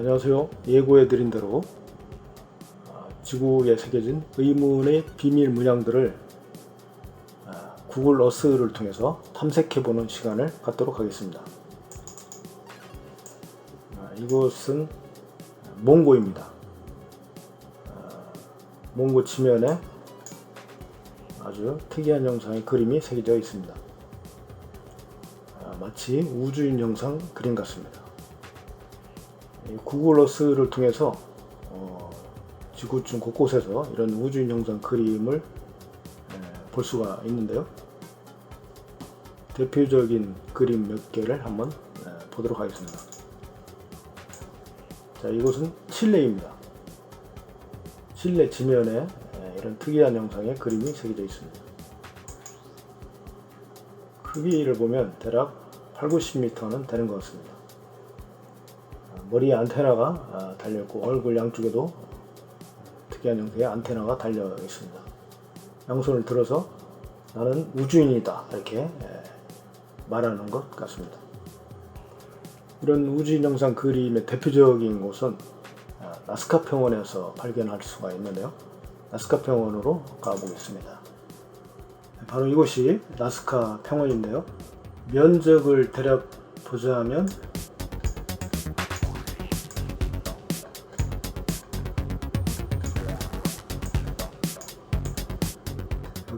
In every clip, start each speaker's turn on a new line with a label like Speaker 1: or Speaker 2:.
Speaker 1: 안녕하세요. 예고해드린 대로 지구에 새겨진 의문의 비밀 문양들을 구글 어스를 통해서 탐색해보는 시간을 갖도록 하겠습니다. 이곳은 몽고입니다. 몽고 지면에 아주 특이한 형상의 그림이 새겨져 있습니다. 마치 우주인 형상 그림 같습니다. 구글 어스를 통해서 지구촌 곳곳에서 이런 우주인 형상 그림을 볼 수가 있는데요. 대표적인 그림 몇 개를 한번 보도록 하겠습니다. 자, 이곳은 칠레입니다. 칠레 지면에 이런 특이한 형상의 그림이 새겨져 있습니다. 크기를 보면 대략 80-90m는 되는 것 같습니다. 머리에 안테나가 달려있고 얼굴 양쪽에도 특이한 형태의 안테나가 달려 있습니다. 양손을 들어서 나는 우주인이다 이렇게 말하는 것 같습니다. 이런 우주인 형상 그림의 대표적인 곳은 나스카 평원에서 발견할 수가 있는데요. 나스카 평원으로 가보겠습니다. 바로 이곳이 나스카 평원인데요. 면적을 대략 보자면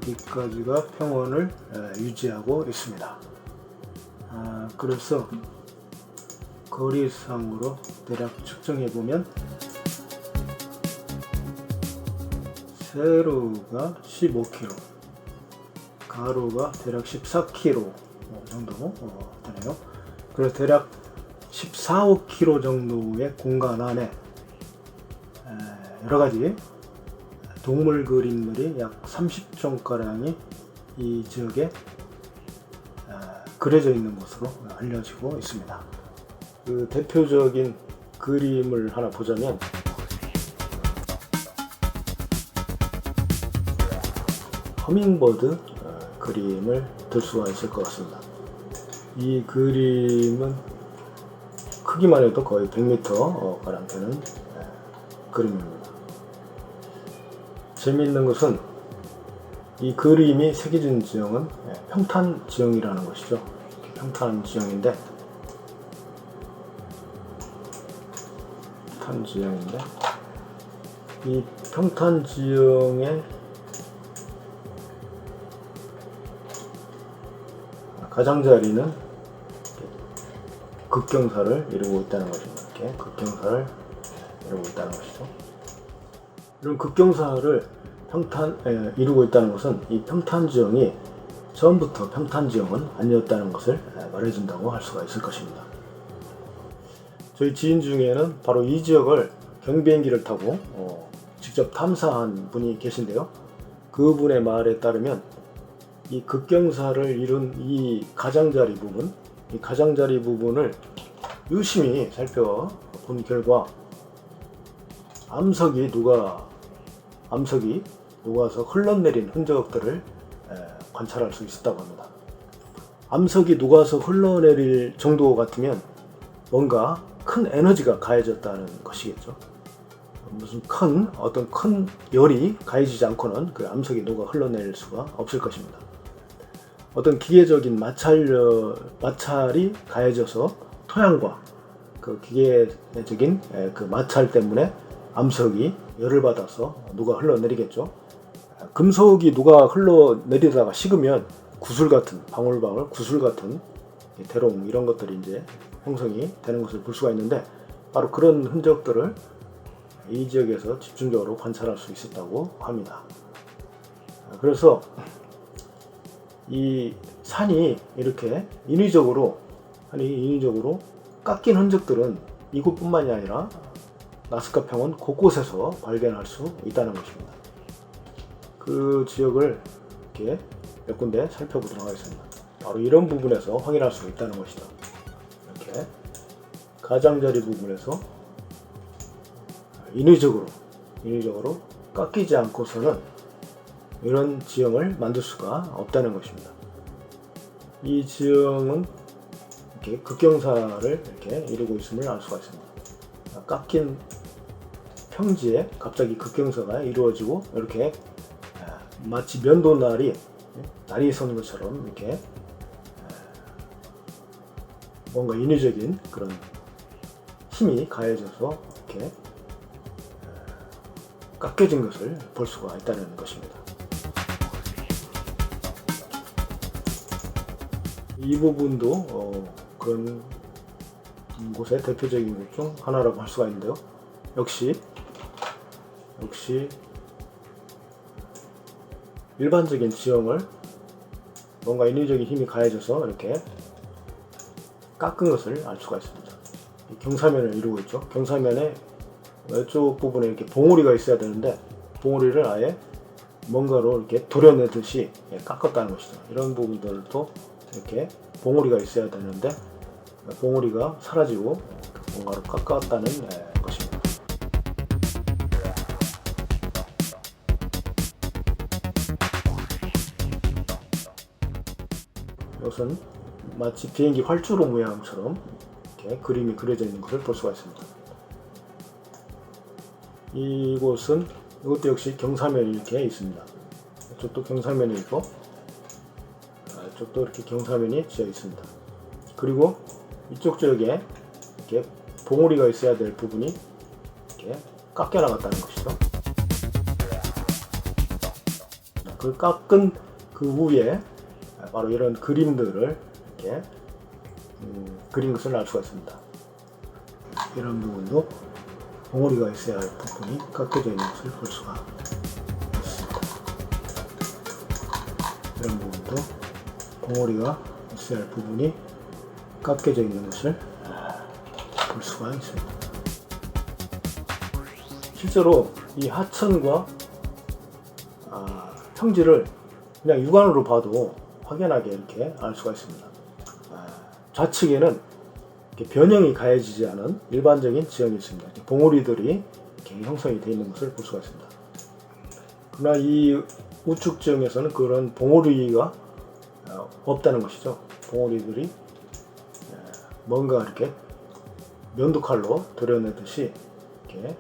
Speaker 1: 여기까지가 평원을 유지하고 있습니다. 그래서 거리상으로 대략 측정해 보면 세로가 15km, 가로가 대략 14km 정도 되네요. 그래서 대략 14-15km 정도의 공간 안에 여러가지 동물 그림들이 약 30종가량이 이 지역에 그려져 있는 것으로 알려지고 있습니다. 그 대표적인 그림을 하나 보자면 허밍버드 그림을 들 수가 있을 것 같습니다. 이 그림은 크기만 해도 거의 100m 가량 되는 그림입니다. 재미있는 것은 이 그림이 새겨진 지형은 평탄 지형이라는 것이죠. 평탄 지형인데 이 평탄 지형의 가장자리는 극경사를 이루고 있다는 것입니다. 이렇게 극경사를 이루고 있다는 것이죠. 이런 극경사를 이루고 있다는 것은 이 평탄 지형이 처음부터 평탄 지형은 아니었다는 것을 말해준다고 할 수가 있을 것입니다. 저희 지인 중에는 바로 이 지역을 경비행기를 타고 직접 탐사한 분이 계신데요. 그분의 말에 따르면 이 극경사를 이룬 이 가장자리 부분을 유심히 살펴본 결과 암석이 녹아서 흘러내린 흔적들을 관찰할 수 있었다고 합니다. 암석이 녹아서 흘러내릴 정도 같으면 뭔가 큰 에너지가 가해졌다는 것이겠죠. 무슨 어떤 큰 열이 가해지지 않고는 그 암석이 녹아 흘러내릴 수가 없을 것입니다. 어떤 기계적인 마찰이 가해져서 토양과 그 기계적인 그 마찰 때문에 암석이 열을 받아서 녹아 흘러내리겠죠. 금속이 녹아 흘러내리다가 식으면 방울방울 구슬 같은 대롱 이런 것들이 이제 형성이 되는 것을 볼 수가 있는데 바로 그런 흔적들을 이 지역에서 집중적으로 관찰할 수 있었다고 합니다. 그래서 이 산이 이렇게 인위적으로 깎인 흔적들은 이곳뿐만이 아니라 나스카 평원 곳곳에서 발견할 수 있다는 것입니다. 그 지역을 이렇게 몇 군데 살펴보도록 하겠습니다. 바로 이런 부분에서 확인할 수 있다는 것이다. 이렇게 가장자리 부분에서 인위적으로 깎이지 않고서는 이런 지형을 만들 수가 없다는 것입니다. 이 지형은 이렇게 극경사를 이렇게 이루고 있음을 알 수가 있습니다. 깎인 평지에 갑자기 급경사가 이루어지고 이렇게 마치 면도날이 날이 서는 것처럼 이렇게 뭔가 인위적인 그런 힘이 가해져서 이렇게 깎여진 것을 볼 수가 있다는 것입니다. 이 부분도 그런 곳의 대표적인 것 중 하나라고 할 수가 있는데요. 역시 일반적인 지형을 뭔가 인위적인 힘이 가해져서 이렇게 깎은 것을 알 수가 있습니다. 경사면을 이루고 있죠. 경사면에 이쪽 부분에 이렇게 봉우리가 있어야 되는데 봉우리를 아예 뭔가로 이렇게 도려내듯이 깎았다는 것이죠. 이런 부분들도 이렇게 봉우리가 있어야 되는데 봉우리가 사라지고 뭔가로 깎았다는 것입니다. 이것은 마치 비행기 활주로 모양처럼 이렇게 그림이 그려져 있는 것을 볼 수가 있습니다. 이것도 역시 경사면이 이렇게 있습니다. 이쪽도 경사면이 있고 이쪽도 이렇게 경사면이 지어 있습니다. 그리고 이쪽 지역에 이렇게 봉우리가 있어야 될 부분이 이렇게 깎여 나갔다는 것이죠. 그 깎은 그 위에 바로 이런 그림들을 이렇게 그린 것을 알 수가 있습니다. 이런 부분도 봉우리가 있어야 할 부분이 깎여져 있는 것을 볼 수가 있습니다. 이런 부분도 봉우리가 있어야 할 부분이 깎여져 있는 것을 볼 수가 있습니다. 실제로 이 하천과 평지를 그냥 육안으로 봐도 확연하게 이렇게 알 수가 있습니다. 좌측에는 이렇게 변형이 가해지지 않은 일반적인 지형이 있습니다. 봉우리들이 이렇게 형성이 되어 있는 것을 볼 수가 있습니다. 그러나 이 우측 지형에서는 그런 봉우리가 없다는 것이죠. 봉우리들이 뭔가 이렇게 면도칼로 도려내듯이 이렇게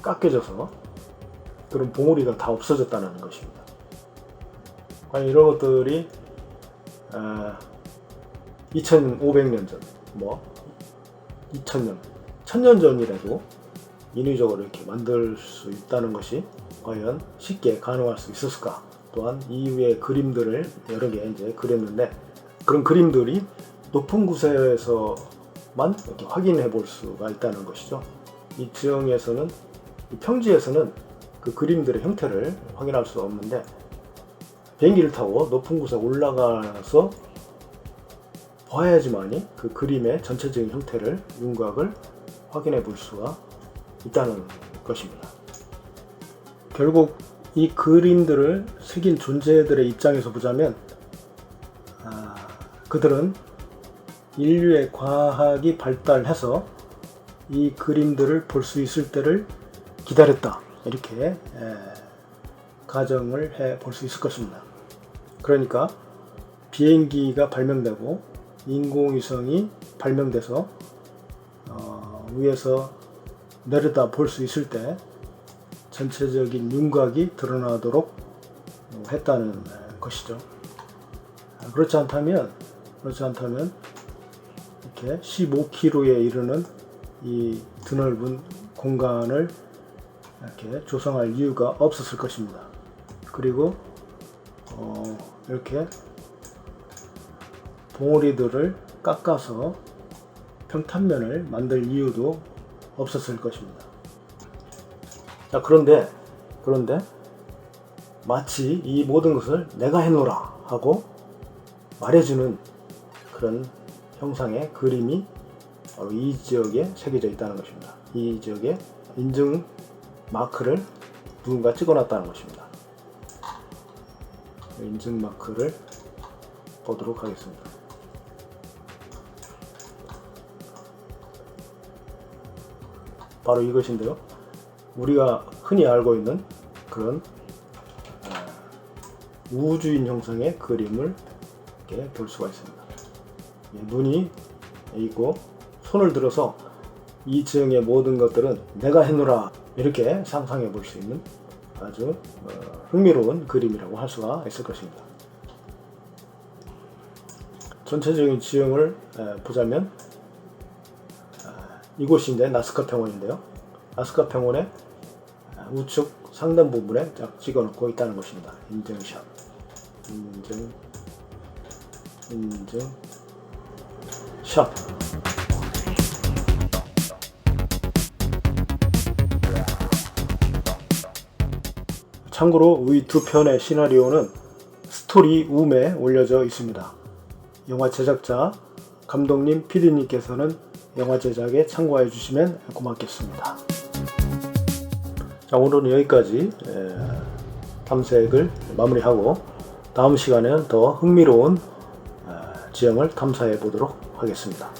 Speaker 1: 깎여져서 그런 봉우리가 다 없어졌다는 것입니다. 과연 이런 것들이 2500년 전, 2000년, 1000년 전이라도 인위적으로 이렇게 만들 수 있다는 것이 과연 쉽게 가능할 수 있었을까? 또한 이후에 그림들을 여러 개 이제 그렸는데 그런 그림들이 높은 곳에서만 이렇게 확인해 볼 수가 있다는 것이죠. 이 지형에서는, 이 평지에서는 그 그림들의 형태를 확인할 수 없는데 비행기를 타고 높은 곳에 올라가서 봐야지만이 그 그림의 전체적인 형태를, 윤곽을 확인해 볼 수가 있다는 것입니다. 결국 이 그림들을 새긴 존재들의 입장에서 보자면 그들은 인류의 과학이 발달해서 이 그림들을 볼 수 있을 때를 기다렸다, 이렇게 가정을 해 볼 수 있을 것입니다. 그러니까 비행기가 발명되고 인공위성이 발명돼서 위에서 내려다 볼 수 있을 때 전체적인 윤곽이 드러나도록 했다는 것이죠. 그렇지 않다면 이렇게 15km에 이르는 이 드넓은 공간을 이렇게 조성할 이유가 없었을 것입니다. 그리고 이렇게 봉우리들을 깎아서 평탄면을 만들 이유도 없었을 것입니다. 자, 그런데 마치 이 모든 것을 내가 해놓으라 하고 말해주는 그런 형상의 그림이 바로 이 지역에 새겨져 있다는 것입니다. 이 지역에 인증 마크를 누군가 찍어놨다는 것입니다. 인증 마크를 보도록 하겠습니다. 바로 이것인데요. 우리가 흔히 알고 있는 그런 우주인 형상의 그림을 이렇게 볼 수가 있습니다. 눈이 있고 손을 들어서 이 지형의 모든 것들은 내가 해놓으라, 이렇게 상상해 볼 수 있는 아주 흥미로운 그림이라고 할 수가 있을 것입니다. 전체적인 지형을 보자면 이곳이 이제 나스카 평원인데요. 나스카 평원의 우측 상단 부분에 딱 찍어 놓고 있다는 것입니다. 인증샷. 인증 샷. 참고로 이 두 편의 시나리오는 스토리 움에 올려져 있습니다. 영화 제작자, 감독님, PD님께서는 영화 제작에 참고해 주시면 고맙겠습니다. 자, 오늘은 여기까지 탐색을 마무리하고 다음 시간에는 더 흥미로운 지형을 탐사해 보도록 하겠습니다.